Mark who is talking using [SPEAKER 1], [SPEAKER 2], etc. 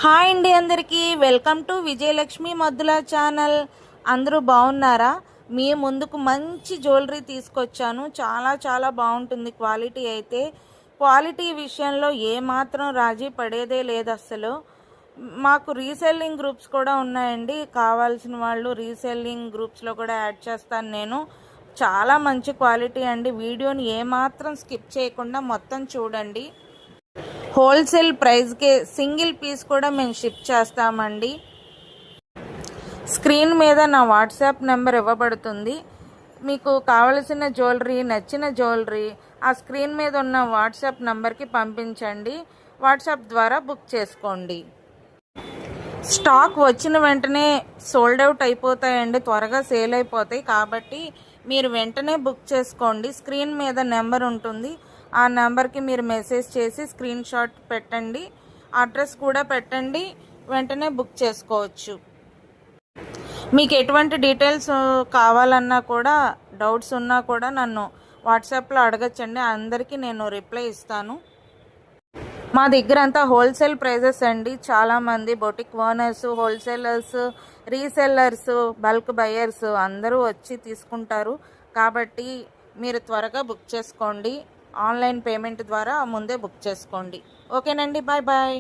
[SPEAKER 1] Hi అండి, అందరికీ welcome to Vijayalakshmi Maddula channel. అందరూ బాగున్నారా? మీ ముందుకు మంచి జ్యువెలరీ తీసుకొచ్చాను. చాలా బాగుంటుంది. క్వాలిటీ విషయంలో ఏమాత్రం రాజీ పడేదే లేదు అసలు. మాకు రీసెల్లింగ్ గ్రూప్స్ కూడా ఉన్నాయండి. కావాల్సిన వాళ్ళు రీసెల్లింగ్ గ్రూప్స్లో కూడా యాడ్ చేస్తాను నేను. చాలా మంచి క్వాలిటీ అండి. వీడియోని ఏమాత్రం స్కిప్ చేయకుండా మొత్తం చూడండి. హోల్సేల్ ప్రైస్కే సింగిల్ పీస్ కూడా మేము షిప్ చేస్తామండి. స్క్రీన్ మీద నా వాట్సాప్ నెంబర్ ఇవ్వబడుతుంది. మీకు కావలసిన జ్యువెలరీ, నచ్చిన జ్యువెలరీ ఆ స్క్రీన్ మీద ఉన్న వాట్సాప్ నెంబర్కి పంపించండి. వాట్సాప్ ద్వారా బుక్ చేసుకోండి. స్టాక్ వచ్చిన వెంటనే సోల్డ్ అవుట్ అయిపోతాయండి, త్వరగా సేల్ అయిపోతాయి. కాబట్టి మీరు వెంటనే బుక్ చేసుకోండి. స్క్రీన్ మీద నెంబర్ ఉంటుంది. ఆ నెంబర్కి మీరు మెసేజ్ చేసి స్క్రీన్ షాట్ పెట్టండి, అడ్రస్ కూడా పెట్టండి. వెంటనే బుక్ చేసుకోవచ్చు. మీకు ఎటువంటి డీటెయిల్స్ కావాలన్నా కూడా, డౌట్స్ ఉన్నా కూడా నన్ను వాట్సాప్లో అడగచ్చండి. అందరికీ నేను రిప్లై ఇస్తాను. మా దగ్గర అంతా హోల్సేల్ ప్రైజెస్ అండి. చాలామంది boutique owners, wholesalers, resellers, bulk buyers అందరూ వచ్చి తీసుకుంటారు. కాబట్టి మీరు త్వరగా బుక్ చేసుకోండి. ఆన్లైన్ పేమెంట్ ద్వారా ముందే బుక్ చేసుకోండి. ఓకేనండి, బాయ్.